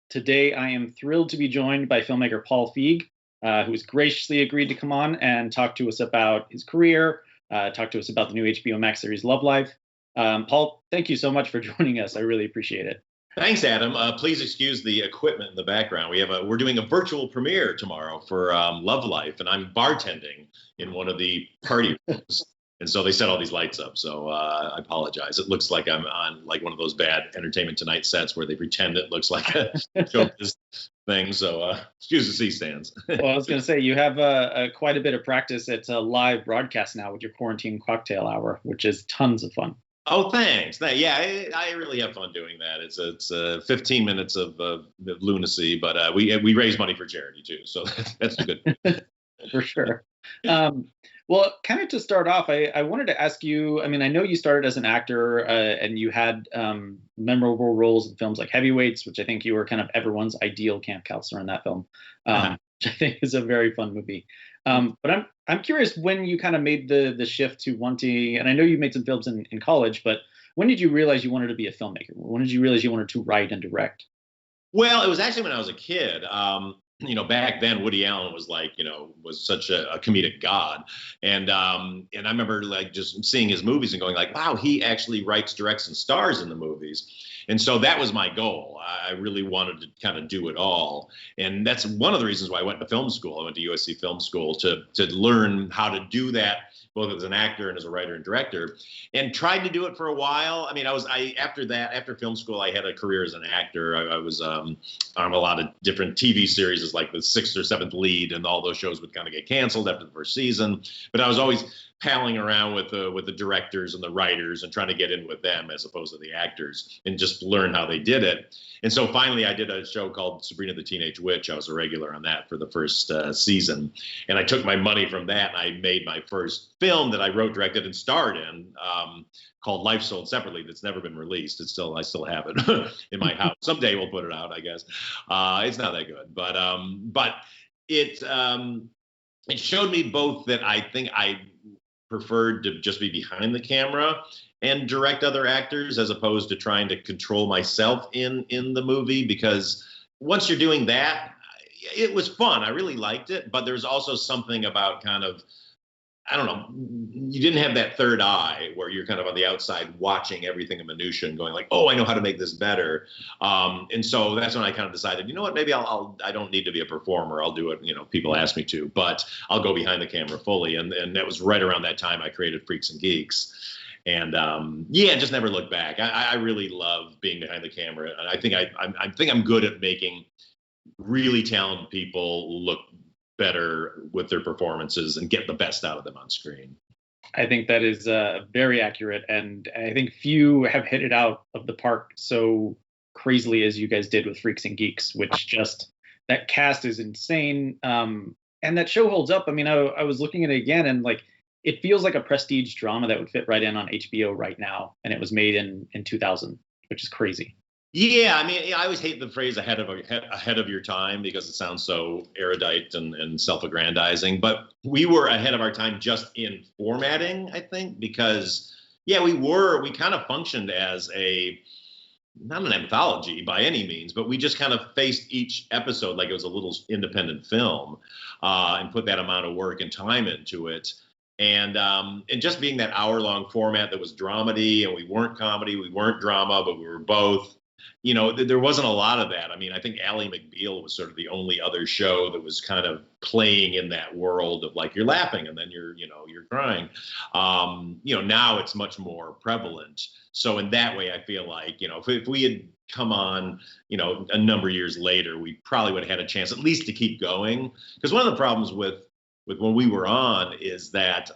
Today, I am thrilled to be joined by filmmaker Paul Feig, who has graciously agreed to come on and talk to us about his career, talk to us about the new HBO Max series Love Life. Paul, thank you so much for joining us. I really appreciate it. Thanks, Adam. Please excuse the equipment in the background. We're doing a virtual premiere tomorrow for Love Life, and I'm bartending in one of the party rooms. And so they set all these lights up. So I apologize. It looks like I'm on like one of those bad Entertainment Tonight sets where they pretend it looks like a showbiz thing. So excuse the C-stands. Well, I was going to say, you have quite a bit of practice at live broadcast now with your quarantine cocktail hour, which is tons of fun. Oh, thanks. Yeah, I really have fun doing that. It's 15 minutes of lunacy, but we raise money for charity too, so that's good. For sure. Well, kind of to start off, I wanted to ask you. I mean, I know you started as an actor, and you had memorable roles in films like Heavyweights, which I think you were kind of everyone's ideal camp counselor in that film, which I think is a very fun movie. But I'm curious when you kind of made the shift to wanting, and I know you made some films in college, but when did you realize you wanted to be a filmmaker? When did you realize you wanted to write and direct? Well, it was actually when I was a kid. Back then Woody Allen was was such a comedic god. And I remember like just seeing his movies and going like, wow, he actually writes, directs, and stars in the movies. And so that was my goal. I really wanted to kind of do it all. And that's one of the reasons why I went to film school. I went to USC Film School to learn how to do that, both as an actor and as a writer and director, and tried to do it for a while. I mean, after film school, I had a career as an actor. I was on a lot of different TV series as like the 6th or 7th lead, and all those shows would kind of get canceled after the first season. But I was always palling around with the directors and the writers and trying to get in with them as opposed to the actors and just learn how they did it. And so finally I did a show called Sabrina the Teenage Witch. I was a regular on that for the first season. And I took my money from that and I made my first film that I wrote, directed, and starred in, called Life Sold Separately, that's never been released. I still have it in my house. Someday we'll put it out, I guess. It's not that good, but it showed me both that I think I preferred to just be behind the camera and direct other actors as opposed to trying to control myself in the movie, because once you're doing that, it was fun. I really liked it, but there's also something about kind of, I don't know, you didn't have that third eye where you're kind of on the outside watching everything in minutia and going like, oh, I know how to make this better. And so that's when I kind of decided, you know what, maybe I don't need to be a performer. I'll do it, people ask me to, but I'll go behind the camera fully. And that was right around that time I created Freaks and Geeks. And just never looked back. I really love being behind the camera. And I think I'm good at making really talented people look better with their performances and get the best out of them on screen. I think that is very accurate, and I think few have hit it out of the park so crazily as you guys did with Freaks and Geeks, which just, that cast is insane, and that show holds up. I mean, I was looking at it again, and like, it feels like a prestige drama that would fit right in on HBO right now, and it was made in 2000, which is crazy. Yeah, I mean, I always hate the phrase ahead of your time because it sounds so erudite and self-aggrandizing. But we were ahead of our time just in formatting, I think, because, yeah, we kind of functioned as not an anthology by any means, but we just kind of faced each episode like it was a little independent film and put that amount of work and time into it. And just being that hour-long format that was dramedy, and we weren't comedy, we weren't drama, but we were both. There wasn't a lot of that. I mean, I think Ally McBeal was sort of the only other show that was kind of playing in that world of like, you're laughing and then you're crying. Now it's much more prevalent. So in that way, I feel like, if we had come on, a number of years later, we probably would have had a chance at least to keep going. Because one of the problems with when we were on is that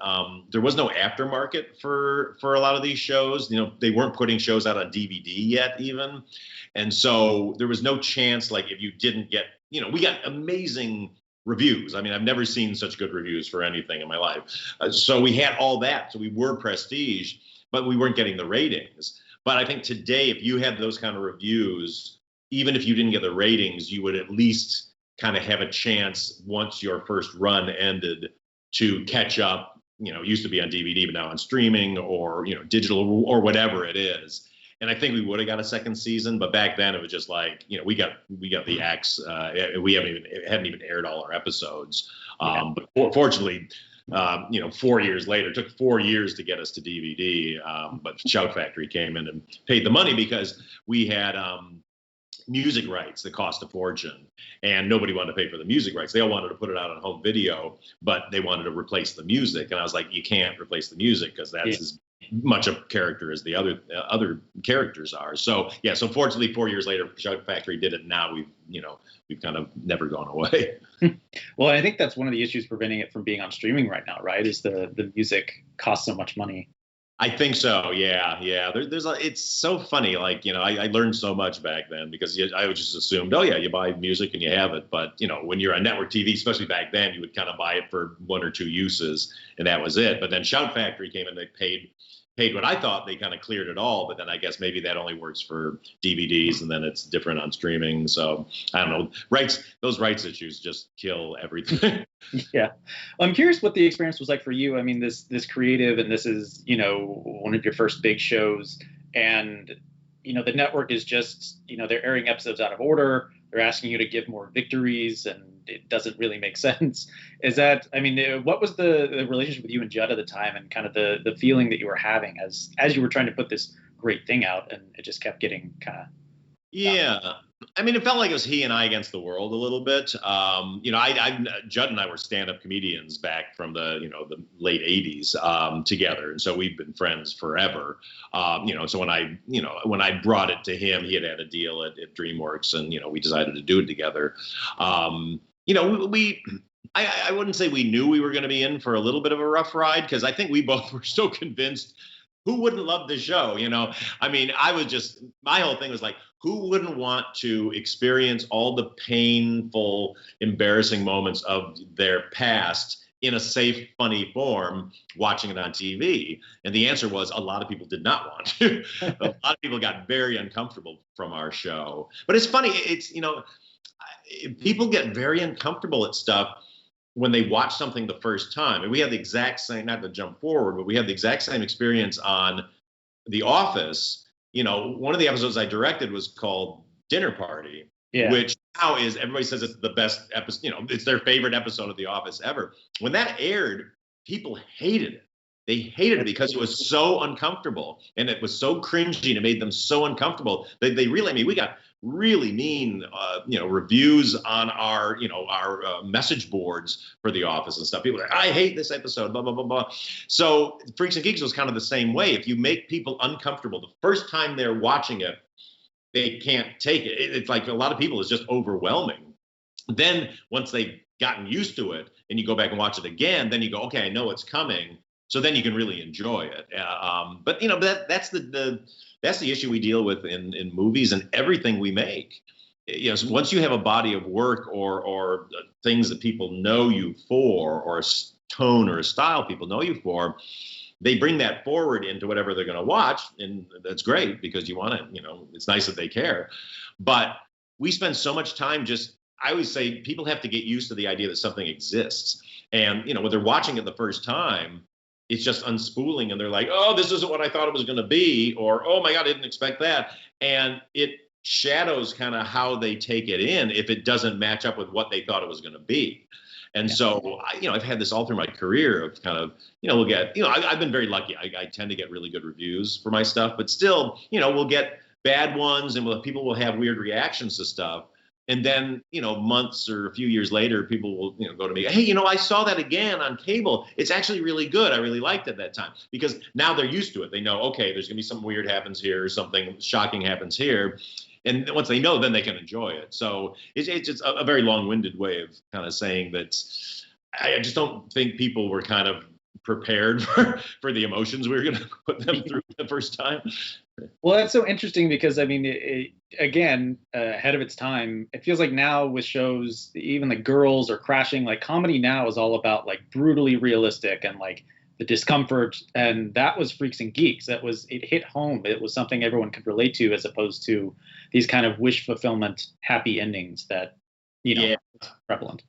there was no aftermarket for a lot of these shows. They weren't putting shows out on DVD yet even. And so there was no chance, like if you didn't get, we got amazing reviews. I mean, I've never seen such good reviews for anything in my life. So we had all that. So we were prestige, but we weren't getting the ratings. But I think today, if you had those kind of reviews, even if you didn't get the ratings, you would at least kind of have a chance once your first run ended to catch up. Used to be on DVD, but now on streaming or, digital or whatever it is. and I think we would have got a second season, but back then it was just like, we got the X. We hadn't even aired all our episodes. But fortunately, 4 years later, it took 4 years to get us to DVD. But Shout Factory came in and paid the money because we had music rights that cost a fortune, and nobody wanted to pay for the music rights. They all wanted to put it out on home video, but they wanted to replace the music. And I was like, you can't replace the music because that's as much a character as the other characters are. So fortunately 4 years later, Shout Factory did it. Now we've kind of never ggone away. Well, I think that's one of the issues preventing it from being on streaming right now, right? Is the music costs so much money. I think so. Yeah. It's so funny. Like, I learned so much back then because I just assumed, you buy music and you have it. But, when you're on network TV, especially back then, you would kind of buy it for one or two uses and that was it. But then Shout Factory came and they paid what I thought they kind of cleared it all. But then I guess maybe that only works for DVDs and then it's different on streaming. So I don't know. Those rights issues just kill everything. Yeah. Well, I'm curious what the experience was like for you. I mean, this creative, and this is, one of your first big shows, and, the network is just, they're airing episodes out of order. They're asking you to give more victories, and it doesn't really make sense. What was the relationship with you and Judd at the time, and kind of the feeling that you were having as you were trying to put this great thing out, and it just kept getting kind of... Yeah. It felt like it was he and I against the world a little bit. Judd and I were stand-up comedians back from the late '80s together, and so we've been friends forever. So when I brought it to him, he had a deal at DreamWorks, and we decided to do it together. I wouldn't say we knew we were going to be in for a little bit of a rough ride, because I think we both were so convinced. Who wouldn't love the show? My whole thing was like, who wouldn't want to experience all the painful, embarrassing moments of their past in a safe, funny form, watching it on TV? And the answer was a lot of people did not want to. A lot of people got very uncomfortable from our show. But it's funny, people get very uncomfortable at stuff when they watch something the first time. And we had the exact same, not to jump forward, but we had the exact same experience on The Office. One of the episodes I directed was called Dinner Party, which now is, everybody says it's the best episode, it's their favorite episode of The Office ever. When that aired, people hated it. They hated it because it was so uncomfortable and it was so cringy and it made them so uncomfortable. They really, we got really mean, reviews on our message boards for The Office and stuff. People were like, I hate this episode, blah, blah, blah, blah. So Freaks and Geeks was kind of the same way. If you make people uncomfortable the first time they're watching it, they can't take it. It's like a lot of people, it's just overwhelming. Then once they've gotten used to it and you go back and watch it again, then you go, okay, I know it's coming. So then you can really enjoy it. But that's the issue we deal with in movies and everything we make. So once you have a body of work or things that people know you for, or a tone or a style people know you for, they bring that forward into whatever they're going to watch, and that's great because you want it. It's nice that they care. But we spend so much time I always say people have to get used to the idea that something exists, and when they're watching it the first time, it's just unspooling and they're like, oh, this isn't what I thought it was going to be, or, oh my God, I didn't expect that. And it shadows kind of how they take it in if it doesn't match up with what they thought it was going to be. And so, I've had this all through my career of kind of, we'll get, I've been very lucky. I tend to get really good reviews for my stuff, but still, we'll get bad ones and people will have weird reactions to stuff. And then, months or a few years later, people will, go to me, hey, I saw that again on cable. It's actually really good. I really liked it that time, because now they're used to it. They know, okay, there's going to be something weird happens here, something shocking happens here. And once they know, then they can enjoy it. So it's just a very long-winded way of kind of saying that I just don't think people were kind of prepared for the emotions we were going to put them through the first time. Well, that's so interesting because, again, ahead of its time, it feels like now with shows, even the girls are crashing. Like, comedy now is all about like brutally realistic and like the discomfort. And that was Freaks and Geeks. It hit home. It was something everyone could relate to, as opposed to these kind of wish fulfillment, happy endings that, prevalent.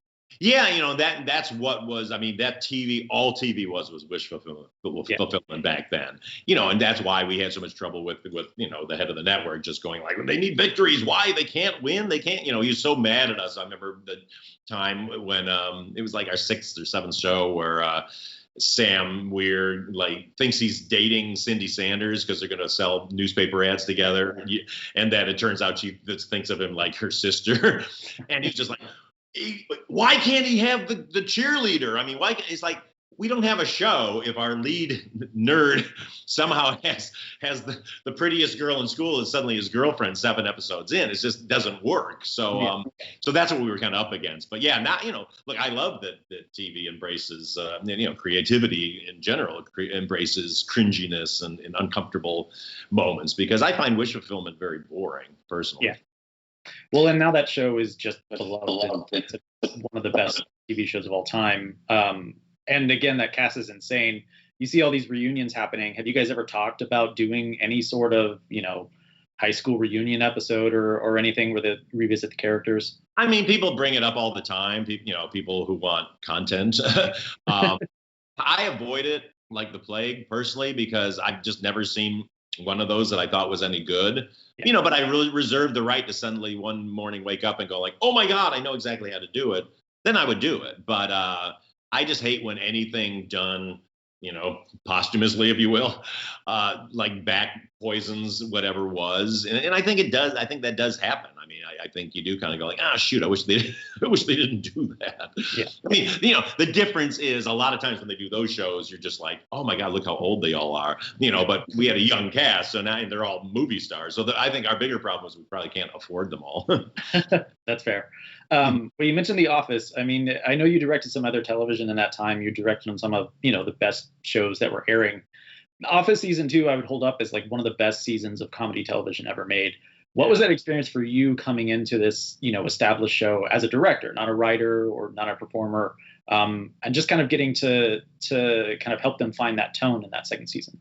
Yeah, that's what was. I mean, that TV, all TV was wish fulfillment back then. And that's why we had so much trouble with the head of the network just going like, they need victories. Why they can't win? They can't. He was so mad at us. I remember the time when it was like our 6th or 7th show where Sam Weir thinks he's dating Cindy Sanders because they're going to sell newspaper ads together, and that it turns out she thinks of him like her sister, and he's just like, why can't he have the cheerleader? I mean, why? It's like, we don't have a show if our lead nerd somehow has the prettiest girl in school is suddenly his girlfriend 7 episodes in. It just doesn't work. So so that's what we were kind of up against. But yeah, now look, I love that TV embraces creativity in general, embraces cringiness and uncomfortable moments, because I find wish fulfillment very boring personally. Yeah. Well, and now that show is just beloved. It's one of the best TV shows of all time. And again, that cast is insane. You see all these reunions happening. Have you guys ever talked about doing any sort of, high school reunion episode or anything where they revisit the characters? I mean, people bring it up all the time. People who want content. I avoid it like the plague personally, because I've just never seen one of those that I thought was any good. Yeah. But I really reserve the right to suddenly one morning wake up and go like, oh my God, I know exactly how to do it. Then I would do it. But I just hate when anything done, posthumously, if you will, like back poisons whatever was. And I think it does. I think that does happen. I mean, I think you do kind of go like, shoot, I wish they didn't do that. Yeah. I mean, the difference is a lot of times when they do those shows, you're just like, oh my God, look how old they all are, but we had a young cast, so now they're all movie stars. So I think our bigger problem is we probably can't afford them all. That's fair. Well, you mentioned The Office. I mean, I know you directed some other television in that time. You directed on some of, the best shows that were airing. Office season 2, I would hold up as like one of the best seasons of comedy television ever made. What was that experience for you coming into this, established show as a director, not a writer or not a performer, and just kind of getting to kind of help them find that tone in that second season?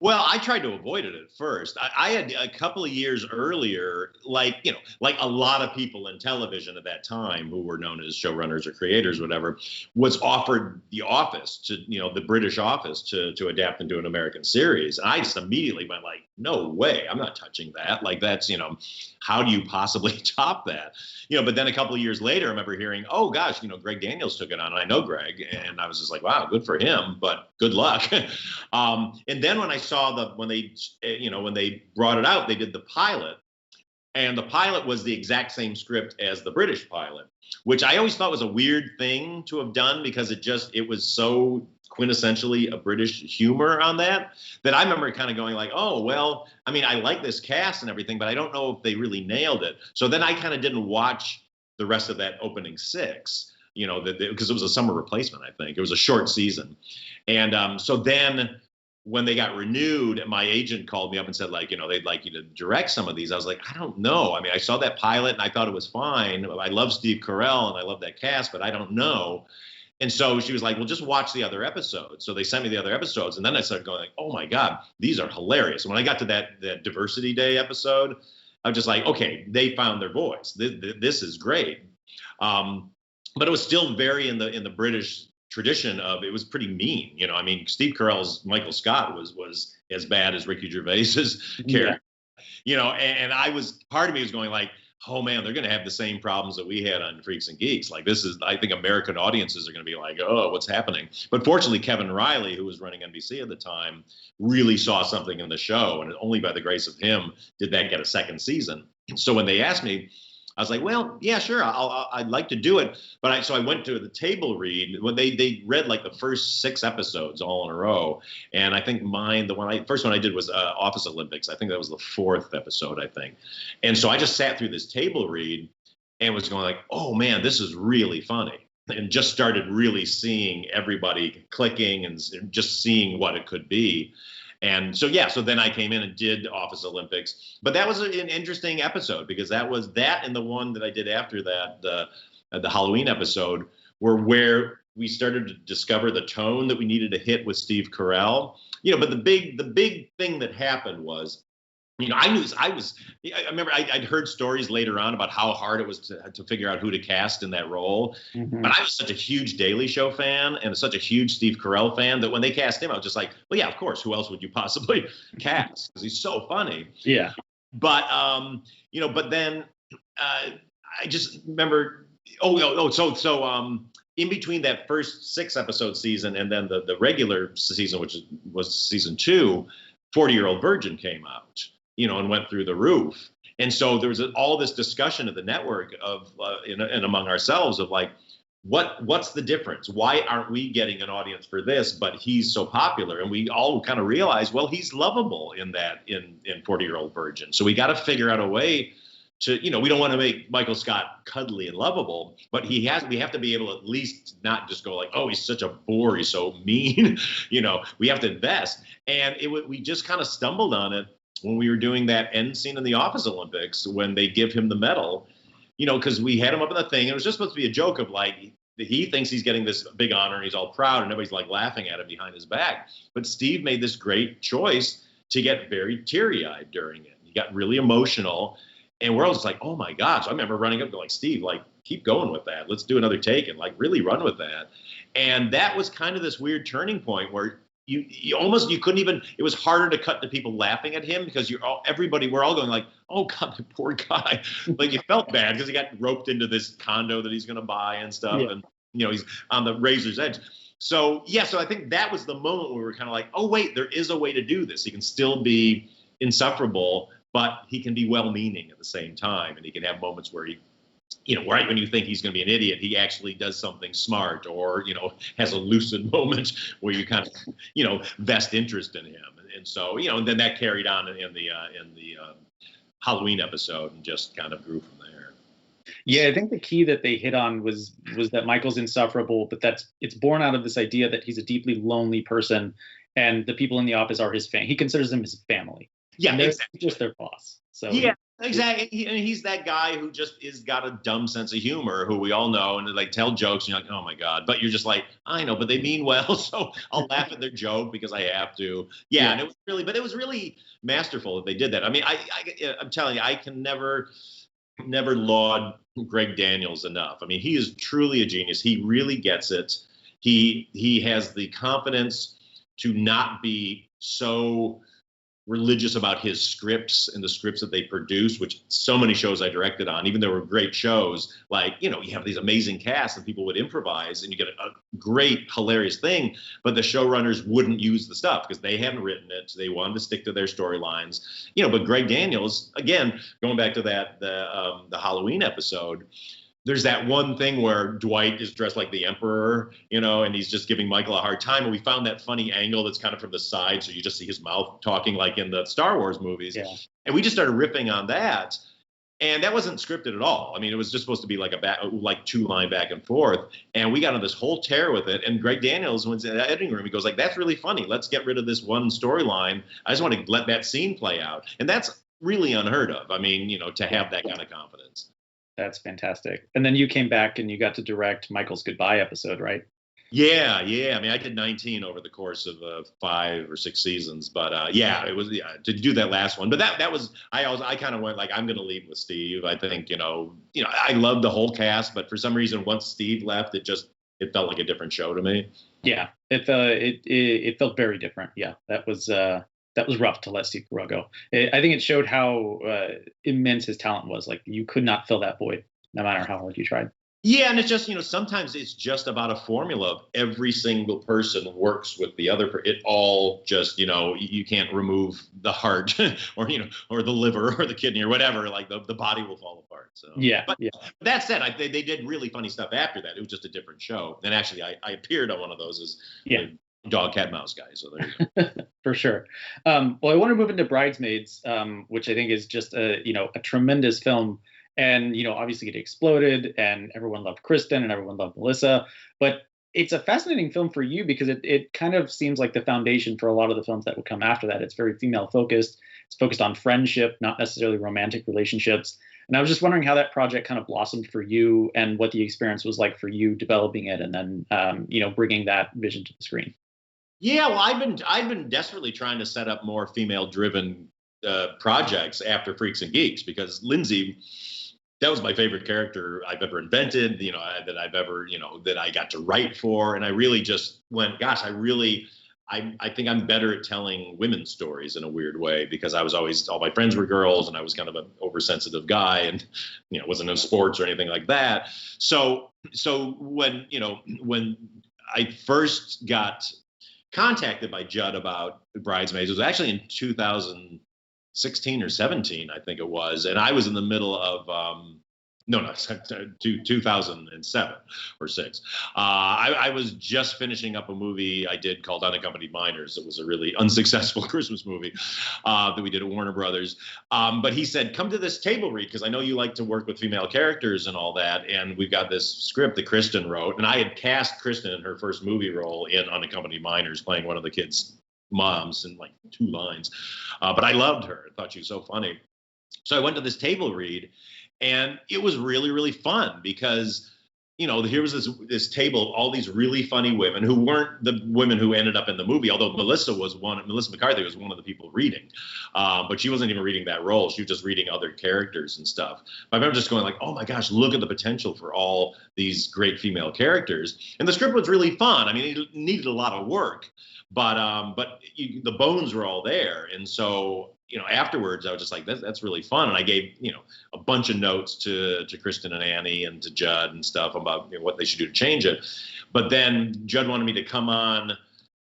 Well, I tried to avoid it at first. I had a couple of years earlier, like a lot of people in television at that time who were known as showrunners or creators, whatever, was offered The Office the British Office to adapt into an American series. And I just immediately went like, no way, I'm not touching that. Like that's, how do you possibly top that? But then a couple of years later, I remember hearing, oh gosh, Greg Daniels took it on. And I know Greg, and I was just like, wow, good for him, but good luck. And then when I saw when they brought it out, they did the pilot, and the pilot was the exact same script as the British pilot, which I always thought was a weird thing to have done, because it was so quintessentially a British humor on that I remember kind of going like, oh, well, I mean, I like this cast and everything, but I don't know if they really nailed it. So then I kind of didn't watch the rest of that opening 6, because it was a summer replacement, I think. It was a short season. And so then when they got renewed, my agent called me up and said, like, they'd like you to direct some of these. I was like, I don't know. I mean, I saw that pilot and I thought it was fine. I love Steve Carell and I love that cast, but I don't know. And so she was like, well, just watch the other episodes. So they sent me the other episodes. And then I started going like, oh my God, these are hilarious. And when I got to that Diversity Day episode, I was just like, okay, they found their voice. This is great. But it was still very in the British tradition of, it was pretty mean. I mean, Steve Carell's Michael Scott was as bad as Ricky Gervais's character, and part of me was going like, oh man, they're going to have the same problems that we had on Freaks and Geeks. Like I think American audiences are going to be like, oh, what's happening? But fortunately, Kevin Riley, who was running NBC at the time, really saw something in the show. And only by the grace of him did that get a second season. So when they asked me, I was like, well, yeah, sure, I'd like to do it. But so I went to the table read when they read like the first 6 episodes all in a row. And I think first one I did was Office Olympics. I think that was the 4th episode, I think. And so I just sat through this table read and was going like, oh man, this is really funny. And just started really seeing everybody clicking and just seeing what it could be. And so, so then I came in and did Office Olympics. But that was an interesting episode, because that was that and the one that I did after that, the Halloween episode, were where we started to discover the tone that we needed to hit with Steve Carell. But the big thing that happened was I remember I'd heard stories later on about how hard it was to figure out who to cast in that role. Mm-hmm. But I was such a huge Daily Show fan and such a huge Steve Carell fan that when they cast him, I was just like, well, yeah, of course. Who else would you possibly cast? Because he's so funny. Yeah. But, but then I just remember, in between that first 6-episode season and then the regular season, which was season 2, 40-Year-Old Virgin came out, and went through the roof. And so there was all this discussion at the network of, and among ourselves of like, what's the difference? Why aren't we getting an audience for this, but he's so popular? And we all kind of realized, well, he's lovable in 40-Year-Old Virgin. So we got to figure out a way to, we don't want to make Michael Scott cuddly and lovable, but we have to be able to at least not just go like, oh, he's such a bore, he's so mean. We have to invest. And we just kind of stumbled on it when we were doing that end scene in the Office Olympics when they give him the medal, because we had him up in the thing. And it was just supposed to be a joke of like, he thinks he's getting this big honor and he's all proud and everybody's like laughing at him behind his back. But Steve made this great choice to get very teary-eyed during it. He got really emotional. And we're all just like, oh my gosh. I remember running up to like, Steve, like, keep going with that. Let's do another take and like really run with that. And that was kind of this weird turning point where you couldn't even, it was harder to cut to people laughing at him because we're all going like, oh God, the poor guy. Like you felt bad because he got roped into this condo that he's going to buy and stuff. Yeah. And, he's on the razor's edge. So, so I think that was the moment where we were kind of like, oh wait, there is a way to do this. He can still be insufferable, but he can be well-meaning at the same time. And he can have moments where he, right when you think he's going to be an idiot, he actually does something smart or, has a lucid moment where you kind of, vest interest in him. And so, and then that carried on in the Halloween episode and just kind of grew from there. Yeah, I think the key that they hit on was that Michael's insufferable, but it's born out of this idea that he's a deeply lonely person and the people in the office are his family. He considers them his family. Yeah, exactly. Just their boss. So yeah, exactly. He's that guy who just got a dumb sense of humor, who we all know, and they like tell jokes, and you're like, oh my God. But you're just like, I know, but they mean well, so I'll laugh at their joke because I have to. Yeah, and it was really masterful that they did that. I mean, I'm telling you, I can never laud Greg Daniels enough. I mean, he is truly a genius. He really gets it. He has the confidence to not be so religious about his scripts and the scripts that they produce, which so many shows I directed on, even though they were great shows, like, you have these amazing casts and people would improvise and you get a great, hilarious thing, but the showrunners wouldn't use the stuff because they hadn't written it. So they wanted to stick to their storylines, but Greg Daniels, again, going back to the Halloween episode, there's that one thing where Dwight is dressed like the emperor, and he's just giving Michael a hard time. And we found that funny angle that's kind of from the side. So you just see his mouth talking like in the Star Wars movies. Yeah. And we just started riffing on that. And that wasn't scripted at all. I mean, it was just supposed to be like like 2-line back and forth. And we got on this whole tear with it. And Greg Daniels, when he's in the editing room, he goes like, that's really funny. Let's get rid of this one storyline. I just want to let that scene play out. And that's really unheard of. I mean, to have that kind of confidence. That's fantastic. And then you came back and you got to direct Michael's Goodbye episode, right? Yeah. I mean, I did 19 over the course of 5 or 6 seasons, but it was to do that last one. But that was I kind of went like, I'm going to leave with Steve. I think I loved the whole cast, but for some reason, once Steve left, it felt like a different show to me. Yeah, it felt very different. Yeah, that was rough to let Steve Carell go. I think it showed how immense his talent was. Like you could not fill that void, no matter how hard you tried. Yeah, and it's just, sometimes it's just about a formula of every single person works with the other. It all just, you can't remove the heart or the liver or the kidney or whatever. Like the body will fall apart. So But that said, they did really funny stuff after that. It was just a different show. And actually, I appeared on one of those as dog, cat, mouse guy. So there you go. For sure. Well, I want to move into Bridesmaids, which I think is just a tremendous film. And, obviously it exploded and everyone loved Kristen and everyone loved Melissa. But it's a fascinating film for you because it kind of seems like the foundation for a lot of the films that would come after that. It's very female focused. It's focused on friendship, not necessarily romantic relationships. And I was just wondering how that project kind of blossomed for you and what the experience was like for you developing it and then, bringing that vision to the screen. Yeah, well, I've been desperately trying to set up more female-driven projects after Freaks and Geeks, because Lindsay, that was my favorite character I've ever invented, that I've ever, that I got to write for. And I really just went, gosh, I think I'm better at telling women's stories in a weird way, because I was always, all my friends were girls and I was kind of an oversensitive guy and, wasn't in sports or anything like that. So when I first got contacted by Judd about Bridesmaids, it was actually in 2016 or 17, I think it was. And I was in the middle of, 2007 or 6. I was just finishing up a movie I did called Unaccompanied Minors. It was a really unsuccessful Christmas movie that we did at Warner Brothers. But he said, come to this table read, because I know you like to work with female characters and all that. And we've got this script that Kristen wrote. And I had cast Kristen in her first movie role in Unaccompanied Minors, playing one of the kids' moms in like 2 lines. But I loved her. I thought she was so funny. So I went to this table read. And it was really, really fun, because, here was this table, all these really funny women who weren't the women who ended up in the movie, although Melissa McCarthy was one of the people reading. But she wasn't even reading that role. She was just reading other characters and stuff. But I remember just going like, oh my gosh, look at the potential for all these great female characters. And the script was really fun. I mean, it needed a lot of work, but the bones were all there. And so, afterwards, I was just like, that's really fun. And I gave, a bunch of notes to Kristen and Annie and to Judd and stuff about what they should do to change it. But then Judd wanted me to come on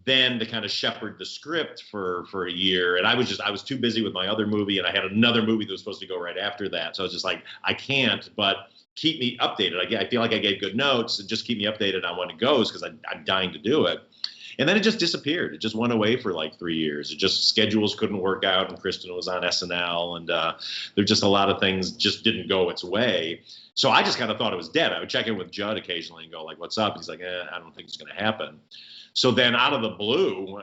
then to kind of shepherd the script for a year. And I was too busy with my other movie, and I had another movie that was supposed to go right after that. So I was just like, I can't, but keep me updated. I feel like I gave good notes, and just keep me updated on when it goes, because I'm dying to do it. And then it just disappeared. It just went away for like 3 years. It just, schedules couldn't work out, and Kristen was on SNL, and there just a lot of things just didn't go its way. So I just kind of thought it was dead. I would check in with Judd occasionally and go like, what's up? He's like, I don't think it's going to happen. So then out of the blue,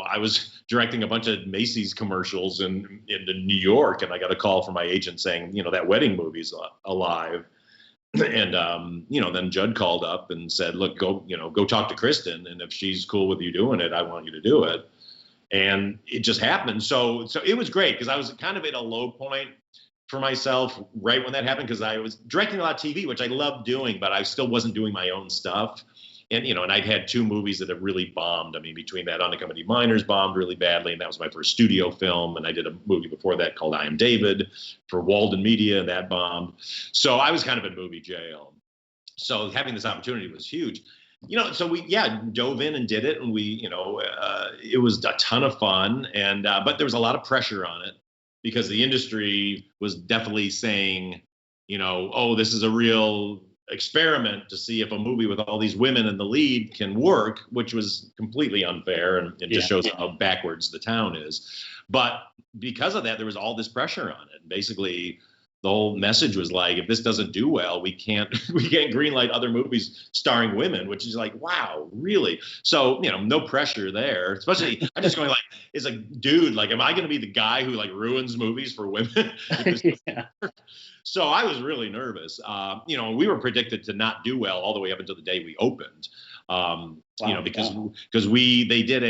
I was directing a bunch of Macy's commercials in New York, and I got a call from my agent saying, that wedding movie's alive. And, then Judd called up and said, look, go talk to Kristen. And if she's cool with you doing it, I want you to do it. And it just happened. So it was great, because I was kind of at a low point for myself right when that happened, because I was directing a lot of TV, which I loved doing, but I still wasn't doing my own stuff. And, and I'd had 2 movies that have really bombed. I mean, between that, Unaccompanied Minors bombed really badly, and that was my first studio film. And I did a movie before that called I Am David for Walden Media, and that bombed. So I was kind of in movie jail. So having this opportunity was huge. So we, dove in and did it. And we, it was a ton of fun. And, but there was a lot of pressure on it, because the industry was definitely saying, oh, this is a real experiment to see if a movie with all these women in the lead can work, which was completely unfair, and it just shows how backwards the town is. But because of that, there was all this pressure on it. Basically, the whole message was like, if this doesn't do well, we can't greenlight other movies starring women, which is like, wow, really? So, no pressure there. Especially, I'm just going like, as a dude, like, am I going to be the guy who like ruins movies for women? So I was really nervous. We were predicted to not do well all the way up until the day we opened. Because they did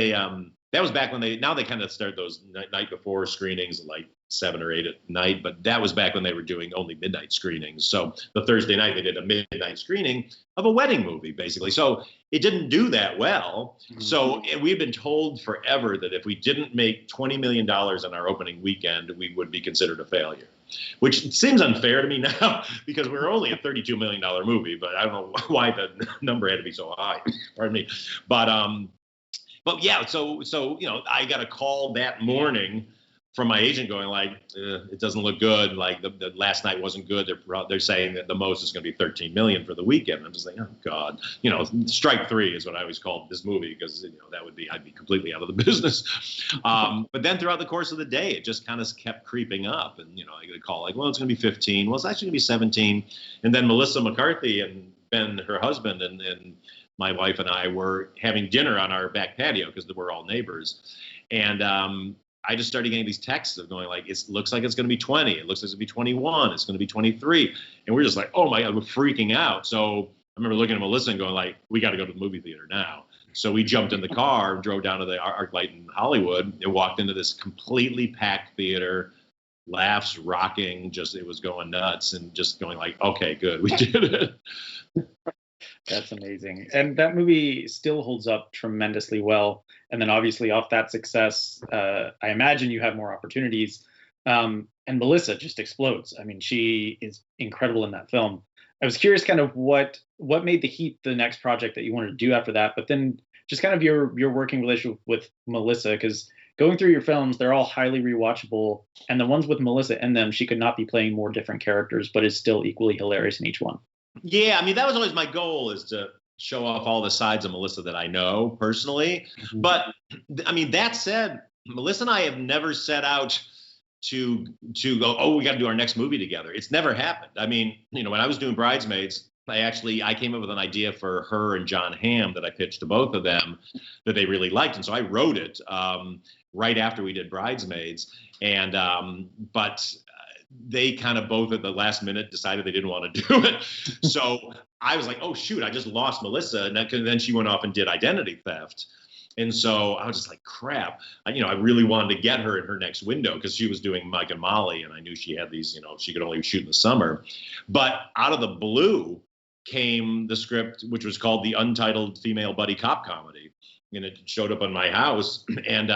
that was back when they kind of start those night before screenings, like 7 or 8 at night. But that was back when they were doing only midnight screenings. So the Thursday night, they did a midnight screening of a wedding movie, basically. So it didn't do that well. Mm-hmm. So we've been told forever that if we didn't make $20 million on our opening weekend, we would be considered a failure. Which seems unfair to me now, because we're only a $32 million movie, but I don't know why the number had to be so high. Pardon me. But yeah, so I got a call that morning from my agent going like, it doesn't look good. Like the last night wasn't good. They're saying that the most is going to be 13 million for the weekend. I'm just like, oh God, strike 3 is what I always called this movie, because I'd be completely out of the business. But then throughout the course of the day, it just kind of kept creeping up, and I get a call like, well, it's going to be 15. Well, it's actually going to be 17. And then Melissa McCarthy and Ben, her husband, and my wife and I were having dinner on our back patio, because we're all neighbors, and I just started getting these texts of going like, it looks like it's going to be 20. It looks like it's going to be 21. It's going to be 23. And we're just like, oh my God, we're freaking out. So I remember looking at Melissa and going like, we got to go to the movie theater now. So we jumped in the car and drove down to the ArcLight in Hollywood and walked into this completely packed theater, laughs, rocking, just it was going nuts and just going like, okay, good, we did it. That's amazing. And that movie still holds up tremendously well. And then obviously off that success, I imagine you have more opportunities. And Melissa just explodes. I mean, she is incredible in that film. I was curious kind of what made The Heat the next project that you wanted to do after that, but then just kind of your working relationship with Melissa, because going through your films, they're all highly rewatchable. And the ones with Melissa in them, she could not be playing more different characters, but is still equally hilarious in each one. Yeah, I mean, that was always my goal, is to show off all the sides of Melissa that I know personally. Mm-hmm. But I mean, that said, Melissa and I have never set out to go, oh, we got to do our next movie together. It's never happened. I mean, you know, when I was doing Bridesmaids, I came up with an idea for her and John Hamm that I pitched to both of them that they really liked. And so I wrote it right after we did Bridesmaids. And but they kind of both at the last minute decided they didn't want to do it. So I was like, oh, shoot, I just lost Melissa. And then she went off and did Identity Theft. And so I was just like, crap, I really wanted to get her in her next window because she was doing Mike and Molly. And I knew she had these, she could only shoot in the summer. But out of the blue came the script, which was called the Untitled Female Buddy Cop Comedy. And it showed up on my house, and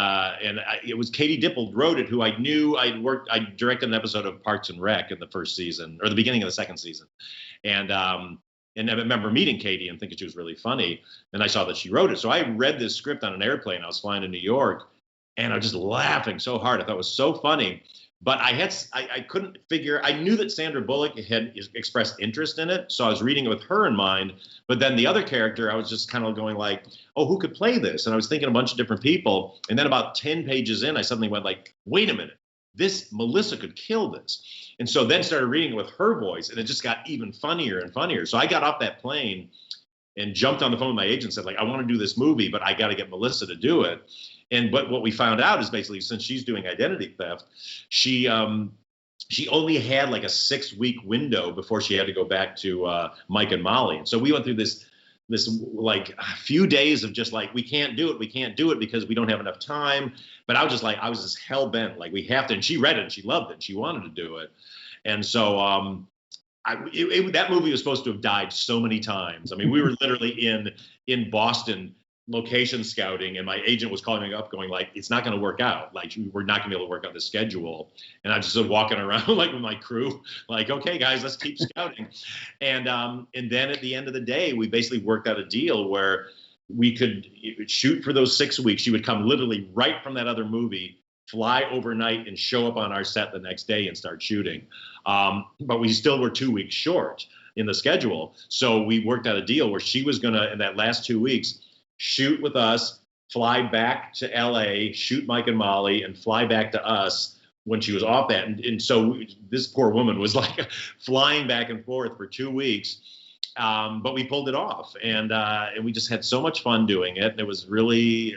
it was Katie Dippold wrote it, who I knew I directed an episode of Parks and Rec in the first season, or the beginning of the second season. And I remember meeting Katie and thinking she was really funny. And I saw that she wrote it. So I read this script on an airplane. I was flying to New York, and I was just laughing so hard. I thought it was so funny. But I couldn't figure, I knew that Sandra Bullock had expressed interest in it. So I was reading it with her in mind. But then the other character, I was just kind of going like, oh, who could play this? And I was thinking a bunch of different people. And then about 10 pages in, I suddenly went like, wait a minute, Melissa could kill this. And so then started reading it with her voice, and it just got even funnier and funnier. So I got off that plane and jumped on the phone with my agent and said, like, I want to do this movie, but I got to get Melissa to do it. But what we found out is basically, since she's doing Identity Theft, she only had like a 6-week window before she had to go back to Mike and Molly. And so we went through this like a few days of just like, we can't do it because we don't have enough time. But I was just hell bent, like we have to. And she read it and she loved it and she wanted to do it. And so that movie was supposed to have died so many times. I mean, we were literally in Boston location scouting, and my agent was calling me up going like, it's not going to work out. Like, we're not going to be able to work out the schedule. And I just started walking around like with my crew, like, okay, guys, let's keep scouting. And then at the end of the day, we basically worked out a deal where we could shoot for those 6 weeks. She would come literally right from that other movie, fly overnight and show up on our set the next day and start shooting. But we still were 2 weeks short in the schedule. So we worked out a deal where she was going to, in that last 2 weeks, shoot with us, fly back to LA, shoot Mike and Molly, and fly back to us when she was off that. And so this poor woman was like flying back and forth for 2 weeks. But we pulled it off, and we just had so much fun doing it. And it was really,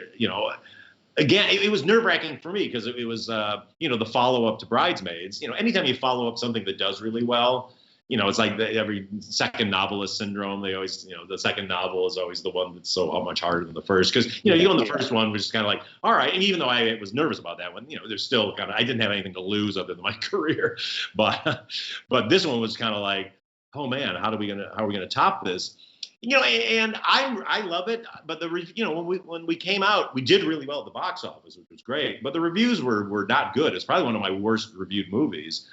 again, it was nerve-wracking for me because it was, the follow-up to Bridesmaids. Anytime you follow up something that does really well, it's like every second novelist syndrome. They always, the second novel is always the one that's so much harder than the first. Because, you go in the first one, was just kind of like, all right. And even though I was nervous about that one, there's still kind of, I didn't have anything to lose other than my career. But this one was kind of like, oh man, how are we gonna top this? And I love it. But when we came out, we did really well at the box office, which was great. But the reviews were not good. It's probably one of my worst reviewed movies.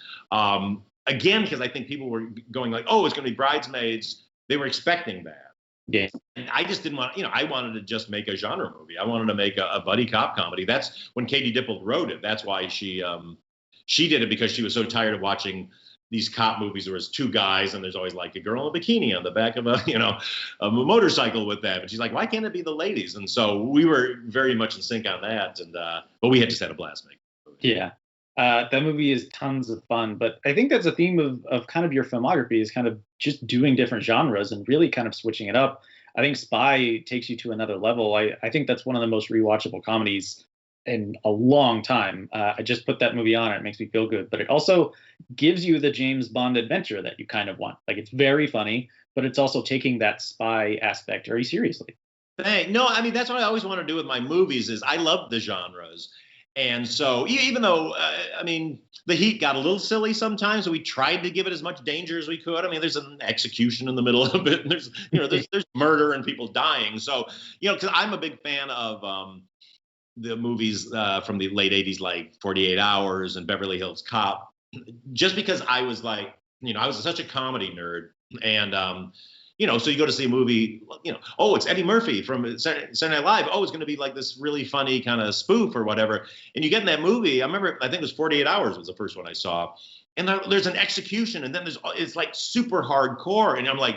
Again, because I think people were going like, oh, it's going to be Bridesmaids. They were expecting that. Yeah. And I just didn't want, I wanted to just make a genre movie. I wanted to make a buddy cop comedy. That's when Katie Dippold wrote it. That's why she did it, because she was so tired of watching these cop movies where there's two guys and there's always like a girl in a bikini on the back of a motorcycle with them. And she's like, why can't it be the ladies? And so we were very much in sync on that. And but we had just had a blast making it. Yeah. That movie is tons of fun, but I think that's a theme of kind of your filmography, is kind of just doing different genres and really kind of switching it up. I think Spy takes you to another level. I think that's one of the most rewatchable comedies in a long time. I just put that movie on. It makes me feel good, but it also gives you the James Bond adventure that you kind of want. Like, it's very funny, but it's also taking that spy aspect very seriously. No, I mean, that's what I always want to do with my movies is I love the genres. And so even though, I mean, the Heat got a little silly sometimes, so we tried to give it as much danger as we could. I mean, there's an execution in the middle of it, and there's murder and people dying. So, because I'm a big fan of the movies from the late 80s, like 48 Hours and Beverly Hills Cop, just because I was like, I was such a comedy nerd. And, so you go to see a movie, oh, it's Eddie Murphy from Saturday Night Live. Oh, it's going to be like this really funny kind of spoof or whatever. And you get in that movie. I think it was 48 Hours was the first one I saw. And there's an execution, and then it's like super hardcore. And I'm like,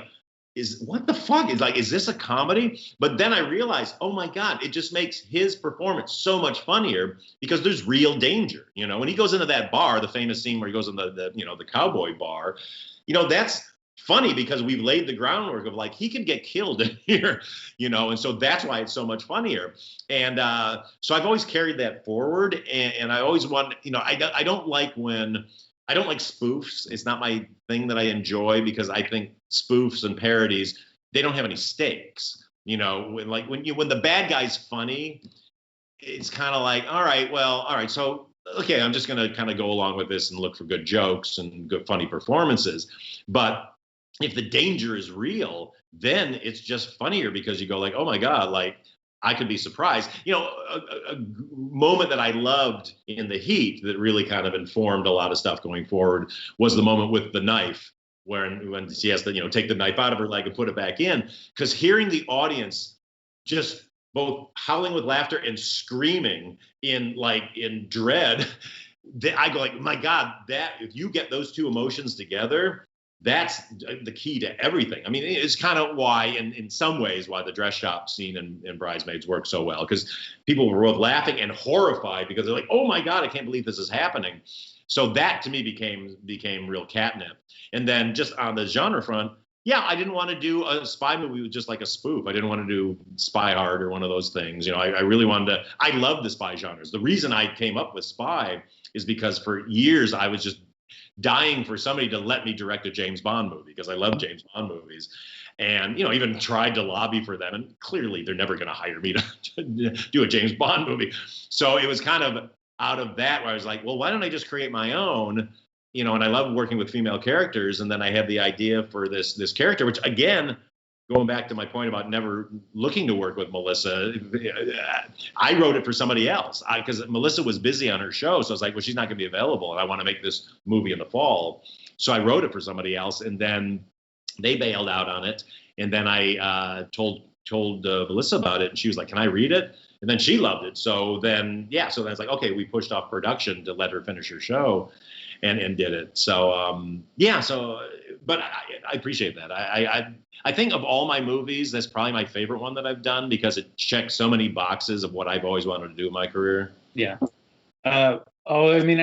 what the fuck? Is this a comedy? But then I realized, oh my God, it just makes his performance so much funnier because there's real danger. When he goes into that bar, the famous scene where he goes in the cowboy bar, that's funny because we've laid the groundwork of like he can get killed in here, and so that's why it's so much funnier. And so I've always carried that forward, and I always want, I don't like spoofs. It's not my thing that I enjoy because I think spoofs and parodies, they don't have any stakes. When the bad guy's funny, it's kind of like, all right, so okay, I'm just going to kind of go along with this and look for good jokes and good funny performances. But if the danger is real, then it's just funnier because you go like, oh my God, like I could be surprised. A moment that I loved in The Heat that really kind of informed a lot of stuff going forward was the moment with the knife, when she has to, take the knife out of her leg and put it back in. Because hearing the audience just both howling with laughter and screaming in dread, I go like, my God, that if you get those two emotions together, that's the key to everything. I mean, it's kind of why, in some ways, why the dress shop scene in Bridesmaids works so well, because people were both laughing and horrified because they're like, oh my God, I can't believe this is happening. So that to me became real catnip. And then just on the genre front, yeah, I didn't want to do a spy movie with just like a spoof. I didn't want to do Spy Hard or one of those things. I really wanted to, I love the spy genres. The reason I came up with spy is because for years I was just dying for somebody to let me direct a James Bond movie because I love James Bond movies, and even tried to lobby for them, and clearly they're never going to hire me to do a James Bond movie. So it was kind of out of that where I was like, well, why don't I just create my own? And I love working with female characters, and then I had the idea for this character, which again, going back to my point about never looking to work with Melissa, I wrote it for somebody else because Melissa was busy on her show. So I was like, well, she's not going to be available, and I want to make this movie in the fall. So I wrote it for somebody else, and then they bailed out on it. And then I told Melissa about it, and she was like, can I read it? And then she loved it. So then it's like, okay, we pushed off production to let her finish her show. And did it. So but I appreciate that. I think of all my movies, that's probably my favorite one that I've done because it checks so many boxes of what I've always wanted to do in my career. Yeah. I really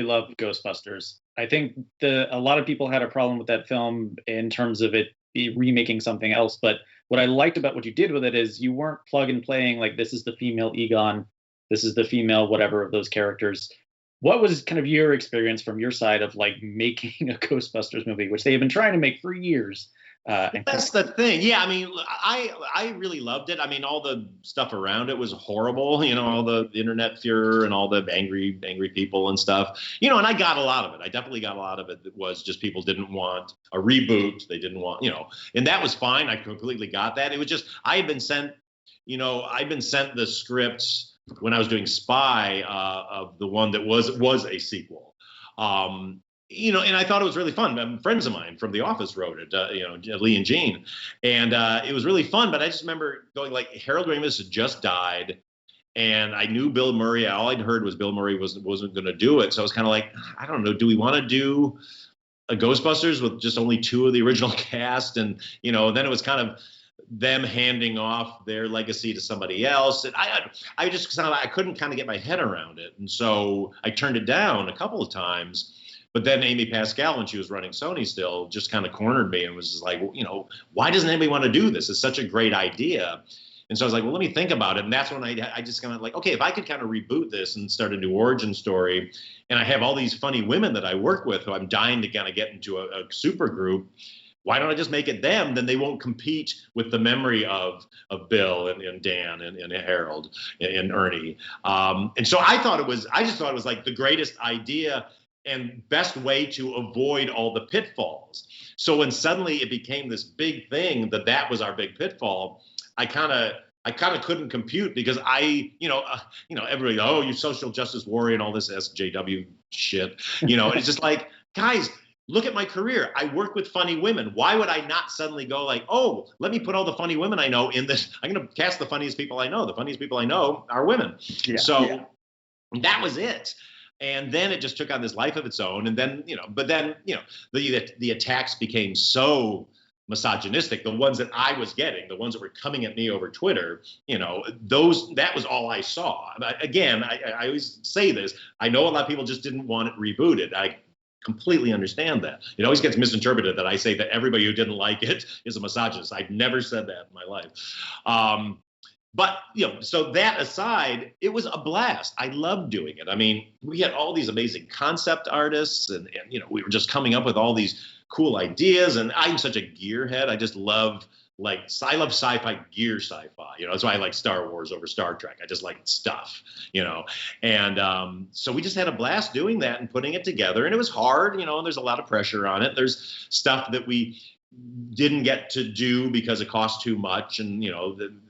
love Ghostbusters. I think a lot of people had a problem with that film in terms of it remaking something else. But what I liked about what you did with it is you weren't plug and playing like this is the female Egon, this is the female whatever of those characters. What was kind of your experience from your side of like making a Ghostbusters movie, which they have been trying to make for years? That's the thing. Yeah, I mean, I really loved it. I mean, all the stuff around it was horrible. All the internet furor and all the angry people and stuff. And I got a lot of it. I definitely got a lot of it. That was just people didn't want a reboot. They didn't want, and that was fine. I completely got that. It was just I've been sent the scripts when I was doing Spy of the one that was a sequel. And I thought it was really fun. Friends of mine from The Office wrote it, Lee and Jean. And it was really fun, but I just remember going like, Harold Ramis had just died, and I knew Bill Murray. All I'd heard was Bill Murray wasn't going to do it. So I was kind of like, I don't know, do we want to do a Ghostbusters with just only two of the original cast? And, then it was kind of them handing off their legacy to somebody else. And I just I couldn't kind of get my head around it. And so I turned it down a couple of times. But then Amy Pascal, when she was running Sony still, just kind of cornered me and was just like, why doesn't anybody want to do this? It's such a great idea. And so I was like, well, let me think about it. And that's when I just kind of like, okay, if I could kind of reboot this and start a new origin story, and I have all these funny women that I work with who I'm dying to kind of get into a super group, why don't I just make it them? Then they won't compete with the memory of Bill and Dan and Harold and Ernie. And so I just thought it was like the greatest idea and best way to avoid all the pitfalls. So when suddenly it became this big thing that was our big pitfall, I kind of couldn't compute, because everybody, oh, you social justice warrior and all this SJW shit, and it's just like, guys, look at my career. I work with funny women. Why would I not suddenly go like, oh, let me put all the funny women I know in this. I'm going to cast the funniest people I know. The funniest people I know are women. Yeah, so that was it. And then it just took on this life of its own. And then, the attacks became so misogynistic. The ones that I was getting, the ones that were coming at me over Twitter, that was all I saw. But again, I always say this. I know a lot of people just didn't want it rebooted. I completely understand that. It always gets misinterpreted that I say that everybody who didn't like it is a misogynist. I've never said that in my life. But, so that aside, it was a blast. I loved doing it. I mean, we had all these amazing concept artists and we were just coming up with all these cool ideas. And I'm such a gearhead. I just love I love sci-fi, gear sci-fi. That's why I like Star Wars over Star Trek. I just like stuff, And so we just had a blast doing that and putting it together. And it was hard, and there's a lot of pressure on it. There's stuff that we didn't get to do because it cost too much, and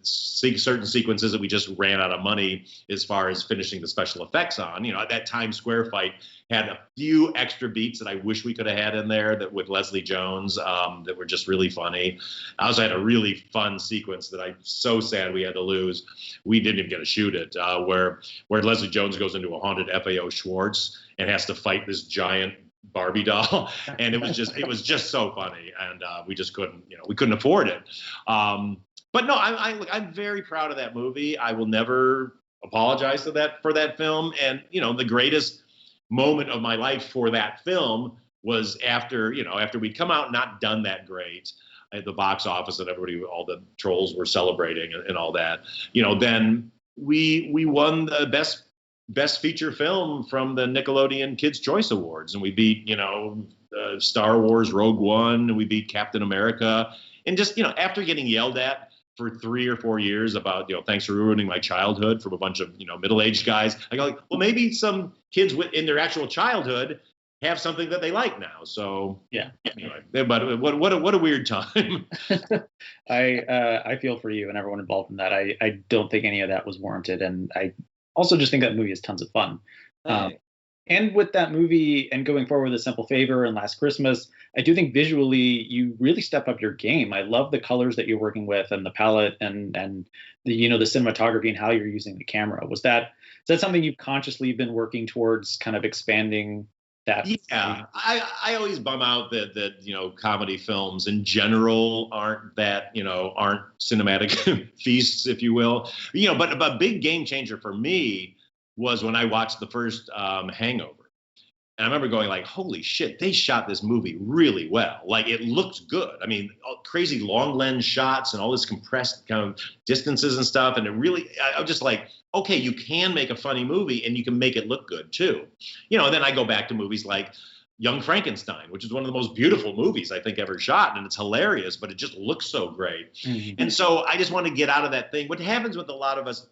certain sequences that we just ran out of money as far as finishing the special effects on. That Times Square fight had a few extra beats that I wish we could have had in there, that with Leslie Jones, that were just really funny. I also had a really fun sequence that I'm so sad we had to lose. We didn't even get to shoot it, where Leslie Jones goes into a haunted FAO Schwartz and has to fight this giant Barbie doll, and it was just so funny, and we just couldn't afford it. But no, I'm very proud of that movie. I will never apologize for that film. And the greatest moment of my life for that film was after we'd come out not done that great at the box office, and all the trolls were celebrating and all that. Then we won the best feature film from the Nickelodeon Kids' Choice Awards. And we beat, Star Wars Rogue One, and we beat Captain America. And just, after getting yelled at for 3 or 4 years about, thanks for ruining my childhood from a bunch of, middle-aged guys, I go like, well, maybe some kids in their actual childhood have something that they like now. So yeah, anyway, but what a weird time. I feel for you and everyone involved in that. I don't think any of that was warranted. And I also just think that movie is tons of fun. And with that movie and going forward with A Simple Favor and Last Christmas, I do think visually you really step up your game. I love the colors that you're working with and the palette and the the cinematography and how you're using the camera. Is that something you've consciously been working towards, kind of expanding that? Yeah, I always bum out that comedy films in general aren't cinematic feasts, if you will. But a big game changer for me was when I watched the first Hangover. And I remember going like, holy shit, they shot this movie really well. Like, it looked good. I mean, crazy long lens shots and all this compressed kind of distances and stuff. And I was just like, okay, you can make a funny movie and you can make it look good too. And then I go back to movies like Young Frankenstein, which is one of the most beautiful movies I think ever shot. And it's hilarious, but it just looks so great. Mm-hmm. And so I just want to get out of that thing. What happens with a lot of us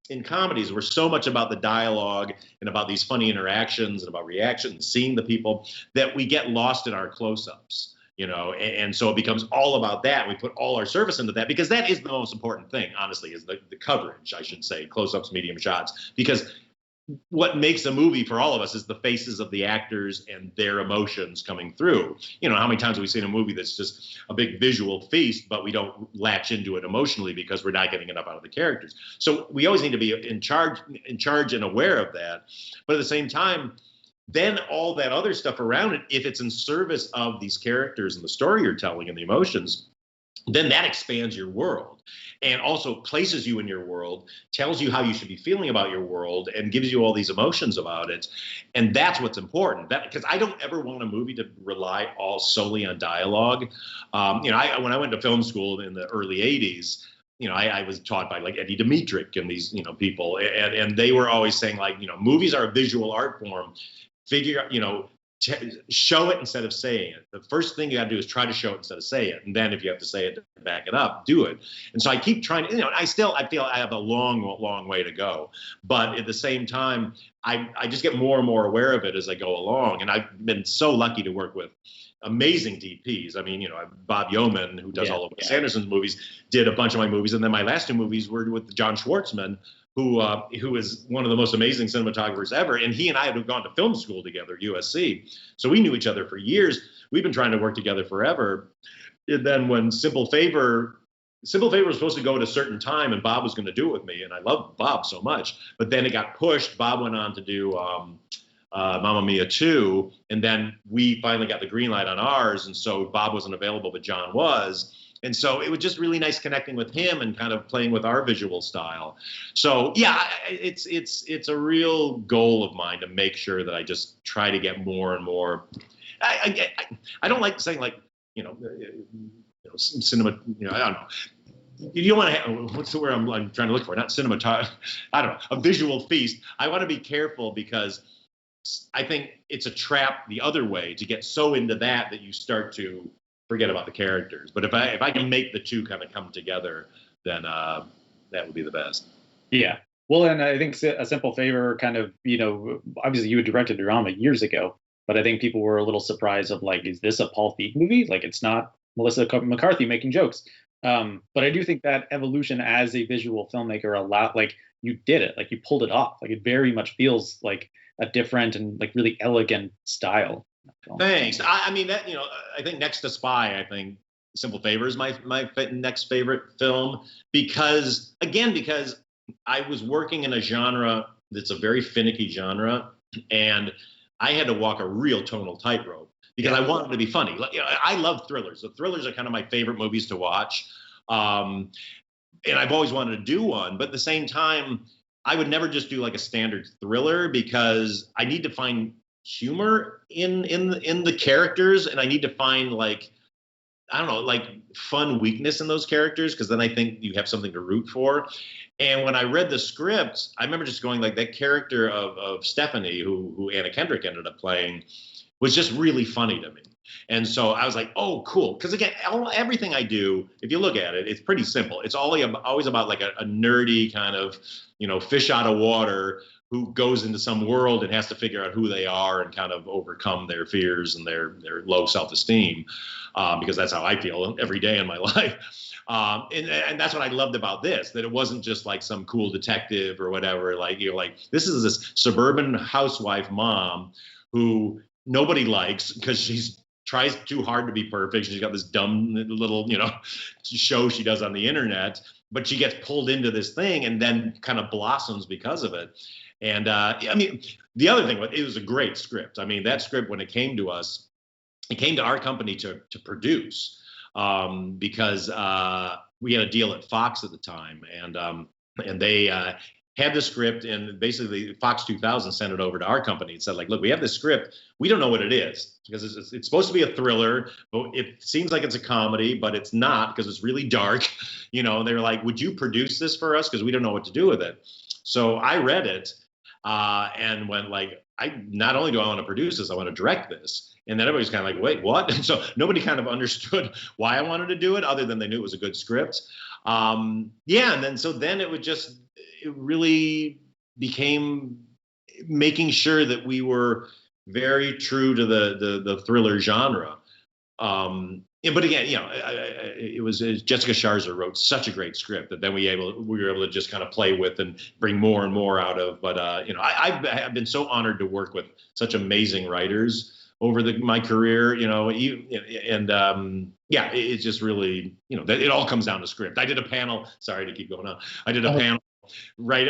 in comedies, we're so much about the dialogue and about these funny interactions and about reactions, seeing the people, that we get lost in our close-ups, and so it becomes all about that. We put all our service into that, because that is the most important thing, honestly, is the coverage, I should say, close-ups, medium shots, because what makes a movie for all of us is the faces of the actors and their emotions coming through. How many times have we seen a movie that's just a big visual feast, but we don't latch into it emotionally because we're not getting enough out of the characters. So we always need to be in charge and aware of that. But at the same time, then all that other stuff around it, if it's in service of these characters and the story you're telling and the emotions, then that expands your world and also places you in your world, tells you how you should be feeling about your world, and gives you all these emotions about it. And that's what's important. Because I don't ever want a movie to rely all solely on dialogue. When I went to film school in the early 80s, I was taught by like Eddie Dimitrick and these, people, and they were always saying like, movies are a visual art form. show it instead of saying it. The first thing you got to do is try to show it instead of say it. And then if you have to say it to back it up, do it. And so I keep trying to, I feel I have a long way to go. But at the same time, I just get more and more aware of it as I go along. And I've been so lucky to work with amazing DPs. I mean, Bob Yeoman, who does all of Wes Anderson's movies, did a bunch of my movies. And then my last 2 movies were with John Schwartzman, who is one of the most amazing cinematographers ever. And he and I had gone to film school together at USC. So we knew each other for years. We've been trying to work together forever. And then when Simple Favor was supposed to go at a certain time, and Bob was going to do it with me. And I love Bob so much. But then it got pushed. Bob went on to do Mamma Mia 2. And then we finally got the green light on ours. And so Bob wasn't available, but John was. And so it was just really nice connecting with him and kind of playing with our visual style. So yeah, it's a real goal of mine to make sure that I just try to get more and more. I don't like saying like cinema. I don't know. You don't want to have, what's the word I'm trying to look for? Not cinematography. I don't know. A visual feast. I want to be careful because I think it's a trap the other way to get so into that you start to forget about the characters. But if I can make the two kind of come together, then that would be the best. Yeah. Well, and I think A Simple Favor kind of, obviously you had directed drama years ago, but I think people were a little surprised of like, is this a Paul Feig movie? Like, it's not Melissa McCarthy making jokes. But I do think that evolution as a visual filmmaker you did it, like you pulled it off. Like it very much feels like a different and like really elegant style. Thanks. I mean, that, I think next to Spy, I think Simple Favor is my next favorite film because I was working in a genre that's a very finicky genre, and I had to walk a real tonal tightrope because I wanted to be funny. I love thrillers. The thrillers are kind of my favorite movies to watch, and I've always wanted to do one. But at the same time, I would never just do like a standard thriller because I need to find humor in the characters, and I need to find fun weakness in those characters, because then I think you have something to root for. And when I read the script, I remember just going like, that character of Stephanie, who Anna Kendrick ended up playing, was just really funny to me. And so I was like, oh, cool. Because again, everything I do, if you look at it, it's pretty simple. It's always about like a nerdy kind of, fish out of water who goes into some world and has to figure out who they are and kind of overcome their fears and their low self-esteem, because that's how I feel every day in my life. And that's what I loved about this, that it wasn't just like some cool detective or whatever. This is this suburban housewife mom who nobody likes because she's tries too hard to be perfect. She's got this dumb little, show she does on the internet, but she gets pulled into this thing and then kind of blossoms because of it. And I mean, the other thing, it was a great script. I mean, that script, when it came to us, it came to our company to produce, because we had a deal at Fox at the time, and they had the script, and basically Fox 2000 sent it over to our company and said, like, look, we have this script. We don't know what it is, because it's supposed to be a thriller, but it seems like it's a comedy, but it's not, because it's really dark. And they were like, would you produce this for us? Because we don't know what to do with it. So I read it and went like, not only do I want to produce this, I want to direct this. And then everybody's kind of like, wait, what? And so nobody kind of understood why I wanted to do it, other than they knew it was a good script. And then it really became making sure that we were very true to the thriller genre. But again, it was Jessica Sharzer wrote such a great script that then we were able to just kind of play with and bring more and more out of. But I've been so honored to work with such amazing writers over my career. It's just really, it all comes down to script. I did a panel. Sorry to keep going on. I did a panel right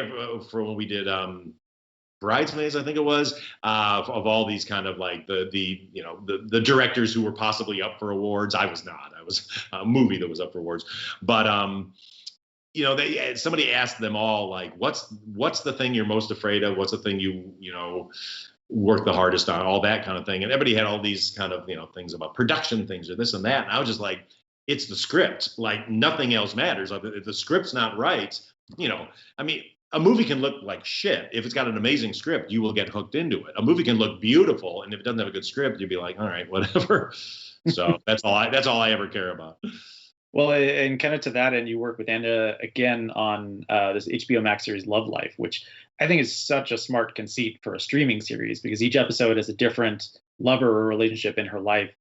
for when we did Bridesmaids, I think it was, of all these kind of like the directors who were possibly up for awards. I was not. I was a movie that was up for awards. But somebody asked them all, like, what's the thing you're most afraid of? What's the thing you work the hardest on? All that kind of thing. And everybody had all these kind of things about production things or this and that. And I was just like, it's the script. Like, nothing else matters. If the script's not right, I mean, a movie can look like shit. If it's got an amazing script, you will get hooked into it. A movie can look beautiful, and if it doesn't have a good script, you'd be like, all right, whatever. So that's all I ever care about. Well, and kind of to that end, you work with Anna again on this HBO Max series Love Life, which I think is such a smart conceit for a streaming series because each episode is a different lover or relationship in her life.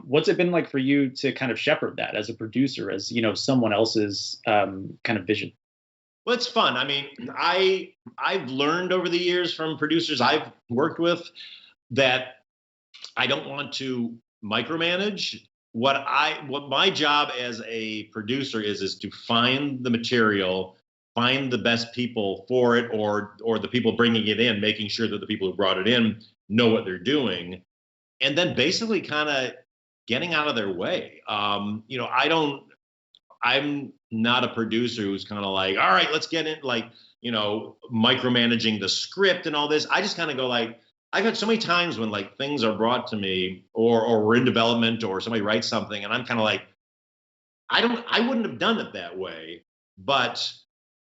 What's it been like for you to kind of shepherd that as a producer, as someone else's kind of vision? Well, it's fun. I mean, I've learned over the years from producers I've worked with that I don't want to micromanage. What my job as a producer is to find the material, find the best people for it, or the people bringing it in, making sure that the people who brought it in know what they're doing, and then basically kind of getting out of their way. I'm not a producer who's kind of like, all right, let's get in, like, micromanaging the script and all this. I just kind of go like, I've had so many times when like things are brought to me or we're in development or somebody writes something and I'm kind of like, I wouldn't have done it that way, but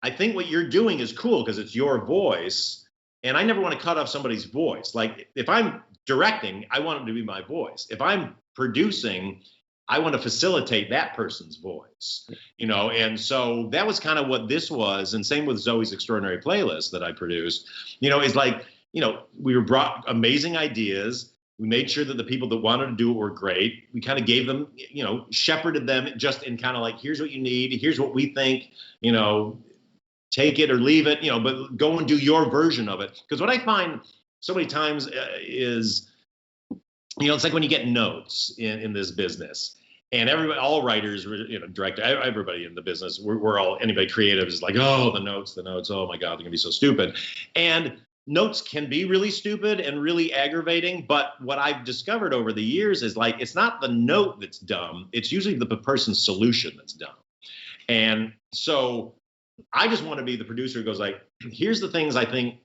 I think what you're doing is cool because it's your voice. And I never want to cut off somebody's voice. Like if I'm directing, I want it to be my voice. If I'm producing, I want to facilitate that person's voice, and so that was kind of what this was. And same with Zoe's Extraordinary Playlist that I produced, is like, we were brought amazing ideas. We made sure that the people that wanted to do it were great. We kind of gave them, shepherded them just in kind of like, here's what you need. Here's what we think, take it or leave it, but go and do your version of it. Because what I find so many times is, it's like when you get notes in this business and everybody, all writers, director, everybody in the business, we're all, anybody creative is like, oh, the notes, oh my God, they're gonna be so stupid. And notes can be really stupid and really aggravating. But what I've discovered over the years is like, it's not the note that's dumb. It's usually the person's solution that's dumb. And so I just want to be the producer who goes like, here's the things I think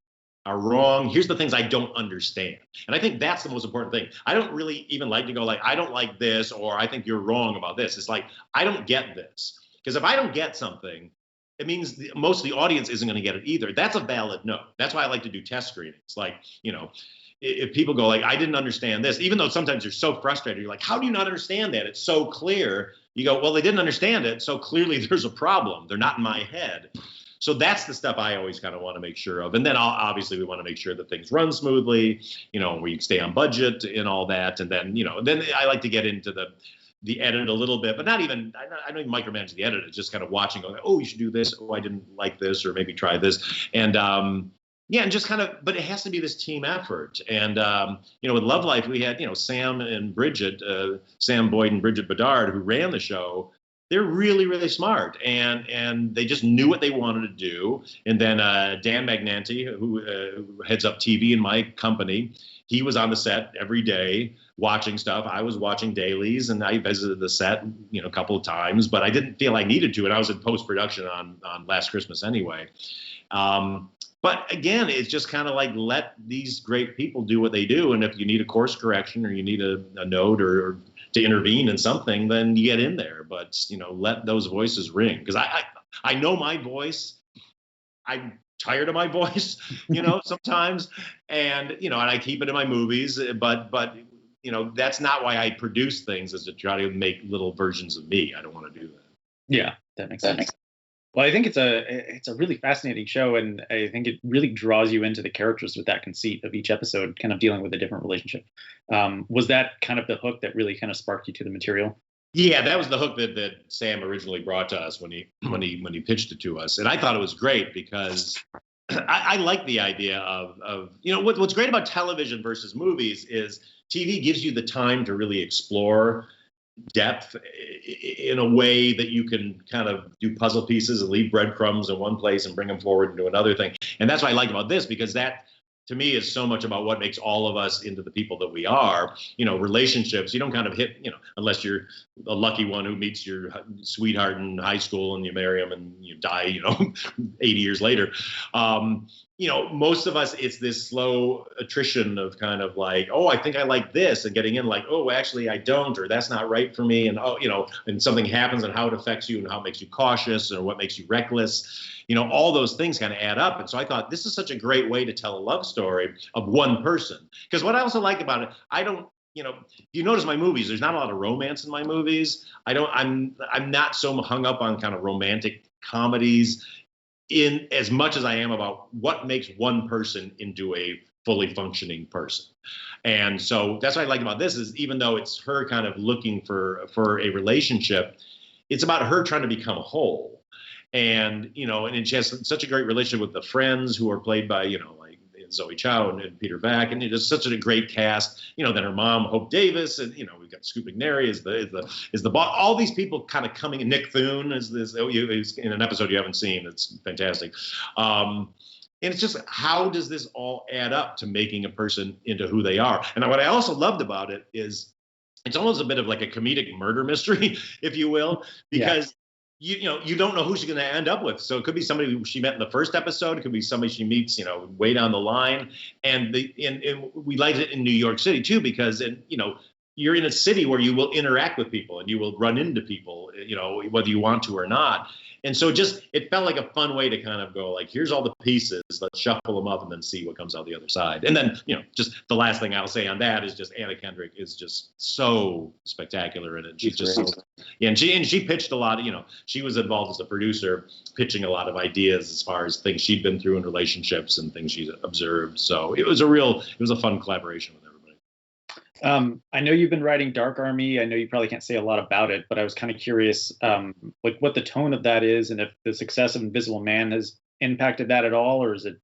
are wrong. Here's the things I don't understand. And I think that's the most important thing. I don't really even like to go like, I don't like this, or I think you're wrong about this. It's like, I don't get this. Because if I don't get something, it means most of the audience isn't going to get it either. That's a valid no. That's why I like to do test screenings. Like, if people go like, I didn't understand this, even though sometimes you're so frustrated, you're like, how do you not understand that? It's so clear. You go, well, they didn't understand it. So clearly there's a problem. They're not in my head. So that's the stuff I always kind of want to make sure of. And then obviously we want to make sure that things run smoothly, we stay on budget and all that. And then, then I like to get into the edit a little bit, but I don't even micromanage the edit. It's just kind of watching, going, oh, you should do this. Oh, I didn't like this, or maybe try this. And and just kind of, but it has to be this team effort. And, with Love Life, we had, Sam and Bridget, Sam Boyd and Bridget Bedard, who ran the show. They're really, really smart, and they just knew what they wanted to do. And then Dan Magnanti, who heads up TV in my company, he was on the set every day watching stuff. I was watching dailies, and I visited the set, a couple of times, but I didn't feel I needed to, and I was in post-production on Last Christmas anyway. But again, it's just kind of like, let these great people do what they do, and if you need a course correction or you need a note or to intervene in something, then you get in there. But let those voices ring, because I know my voice. I'm tired of my voice, sometimes, and and I keep it in my movies. But that's not why I produce things, is to try to make little versions of me. I don't want to do that. Yeah, that makes sense. Well, I think it's a really fascinating show, and I think it really draws you into the characters with that conceit of each episode, kind of dealing with a different relationship. Was that kind of the hook that really kind of sparked you to the material? Yeah, that was the hook that Sam originally brought to us when he pitched it to us, and I thought it was great because I like the idea of what's great about television versus movies is TV gives you the time to really explore depth in a way that you can kind of do puzzle pieces and leave breadcrumbs in one place and bring them forward into another thing. And that's what I like about this, because that to me is so much about what makes all of us into the people that we are. Relationships, you don't kind of hit, unless you're a lucky one who meets your sweetheart in high school and you marry them and you die, 80 years later. most of us, it's this slow attrition of kind of like, oh, I think I like this, and getting in like, oh, actually I don't, or that's not right for me. And, and something happens and how it affects you and how it makes you cautious or what makes you reckless. All those things kind of add up. And so I thought this is such a great way to tell a love story of one person. Because what I also like about it, I don't, you notice my movies, there's not a lot of romance in my movies. I'm not so hung up on kind of romantic comedies in as much as I am about what makes one person into a fully functioning person. And so that's what I like about this is even though it's her kind of looking for a relationship, it's about her trying to become a whole. And, and she has such a great relationship with the friends who are played by, like Zoe Chow and Peter Vack, and it's such a great cast. Then her mom, Hope Davis, and we've got Scoop McNairy is the boss. All these people kind of coming. Nick Thune is in an episode you haven't seen. It's fantastic. And it's just how does this all add up to making a person into who they are? And what I also loved about it is it's almost a bit of like a comedic murder mystery, if you will, because. Yeah. You don't know who she's going to end up with. So it could be somebody who she met in the first episode. It could be somebody she meets, way down the line. And we liked it in New York City too, because you're in a city where you will interact with people and you will run into people, whether you want to or not. And so it felt like a fun way to kind of go like, here's all the pieces, let's shuffle them up and then see what comes out the other side. And then, just the last thing I'll say on that is just Anna Kendrick is just so spectacular in it. She's just and she pitched a lot, she was involved as a producer, pitching a lot of ideas as far as things she'd been through in relationships and things she's observed. So it was a fun collaboration with everybody. I know you've been writing Dark Army. I know you probably can't say a lot about it, but I was kind of curious, like what the tone of that is, and if the success of Invisible Man has impacted that at all, or is it,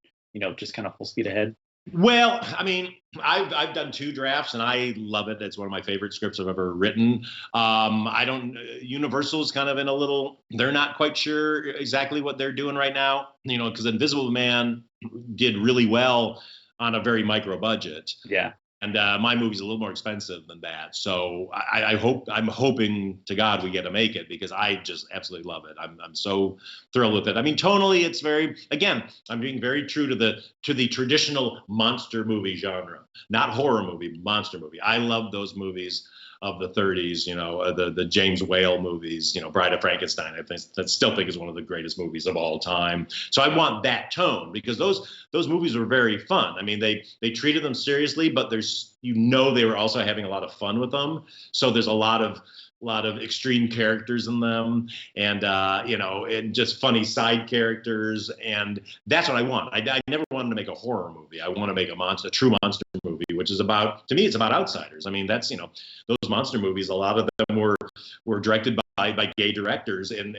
just kind of full speed ahead? Well, I mean, I've done 2 drafts and I love it. It's one of my favorite scripts I've ever written. Universal's kind of they're not quite sure exactly what they're doing right now, because Invisible Man did really well on a very micro budget. Yeah. And my movie's a little more expensive than that. So I'm hoping to God we get to make it because I just absolutely love it. I'm so thrilled with it. I mean, tonally, it's I'm being very true to the traditional monster movie genre, not horror movie, monster movie. I love those movies of the 30s, the James Whale movies, Bride of Frankenstein. I still think is one of the greatest movies of all time. So I want that tone because those movies were very fun. I mean, they treated them seriously, but they were also having a lot of fun with them. So there's a lot of extreme characters in them and and just funny side characters. And that's what I want. I never wanted to make a horror movie. I want to make a true monster movie, which is to me, it's about outsiders. I mean, that's, those monster movies, a lot of them were directed by gay directors. And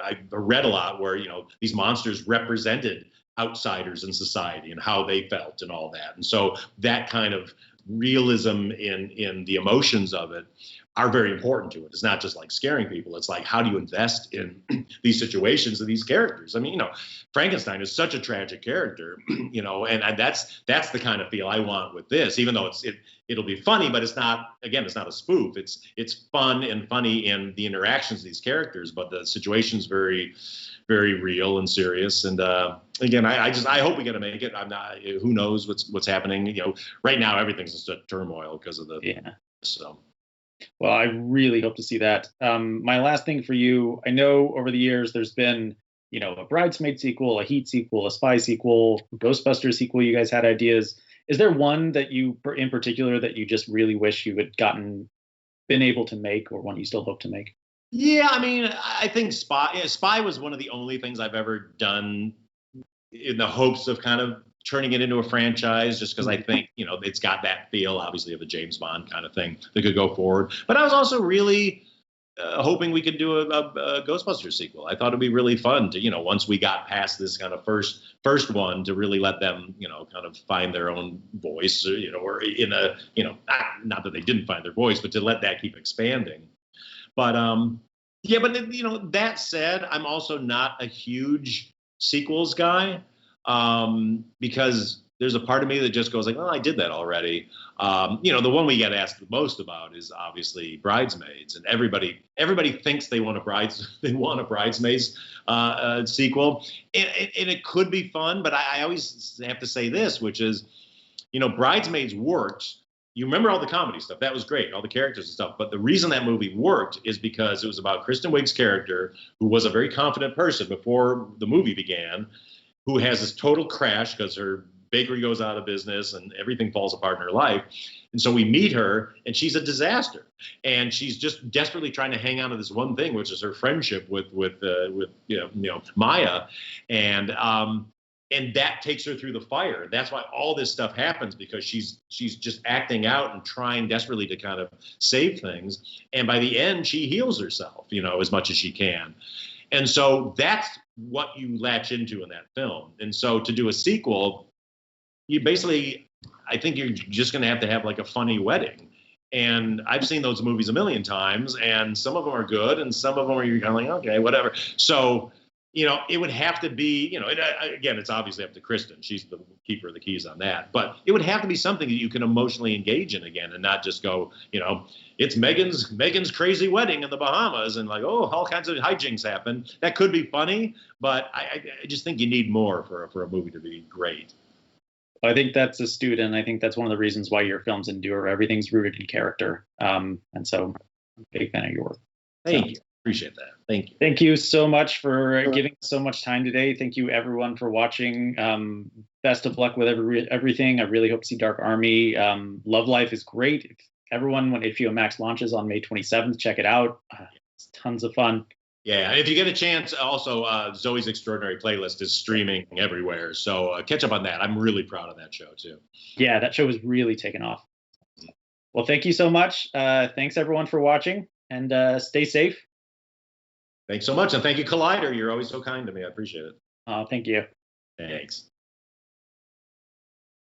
I read a lot where, these monsters represented outsiders in society and how they felt and all that. And so that kind of realism in the emotions of it are very important to it. It's not just like scaring people. It's like, how do you invest in these situations of these characters? I mean, Frankenstein is such a tragic character, and that's the kind of feel I want with this, even though it'll be funny, but it's not a spoof. It's fun and funny in the interactions of these characters, but the situation's very, very real and serious. And again, I hope we get to make it. I'm not, who knows what's happening. Right now everything's just a turmoil because of so. Well, I really hope to see that. My last thing for you, I know over the years there's been, a Bridesmaids sequel, a Heat sequel, a Spy sequel, Ghostbusters sequel. You guys had ideas. Is there one that in particular, that you just really wish you had been able to make, or one you still hope to make? Yeah, I mean, I think Spy was one of the only things I've ever done in the hopes of kind of turning it into a franchise, just because I think, it's got that feel, obviously, of a James Bond kind of thing that could go forward. But I was also really hoping we could do a Ghostbusters sequel. I thought it'd be really fun to, once we got past this kind of first one, to really let them, kind of find their own voice, or in a, not that they didn't find their voice, but to let that keep expanding. But that said, I'm also not a huge sequels guy. Because there's a part of me that just goes like, oh, I did that already. The one we get asked the most about is obviously Bridesmaids, and everybody thinks they want a Bridesmaids sequel, and it could be fun, but I always have to say this, which is, Bridesmaids worked. You remember all the comedy stuff. That was great, all the characters and stuff. But the reason that movie worked is because it was about Kristen Wiig's character, who was a very confident person before the movie began, who has this total crash because her bakery goes out of business and everything falls apart in her life. And so we meet her, and she's a disaster. And she's just desperately trying to hang on to this one thing, which is her friendship with Maya. And that takes her through the fire. That's why all this stuff happens, because she's just acting out and trying desperately to kind of save things. And by the end, she heals herself, as much as she can. And so that's what you latch into in that film. And so to do a sequel, you basically, I think you're just going to have like a funny wedding. And I've seen those movies a million times, and some of them are good, and some of them are, you're kind of like, okay, whatever. So, it would have to be, again, it's obviously up to Kristen. She's the keeper of the keys on that. But it would have to be something that you can emotionally engage in again, and not just go, it's Megan's crazy wedding in the Bahamas, and like, oh, all kinds of hijinks happen. That could be funny, but I just think you need more for a movie to be great. I think that's astute, and I think that's one of the reasons why your films endure. Everything's rooted in character, and so I'm a big fan of your work. Thank you. Appreciate that. Thank you. Thank you so much for giving us so much time today. Thank you, everyone, for watching. Best of luck with everything. I really hope to see Dark Army. Love Life is great. Everyone, when HBOMax launches on May 27th, check it out. It's tons of fun. Yeah, and if you get a chance, also Zoe's Extraordinary Playlist is streaming everywhere. So catch up on that. I'm really proud of that show, too. Yeah, that show was really taken off. Well, thank you so much. Thanks, everyone, for watching, and stay safe. Thanks so much. And thank you, Collider. You're always so kind to me. I appreciate it. Thank you. Thanks.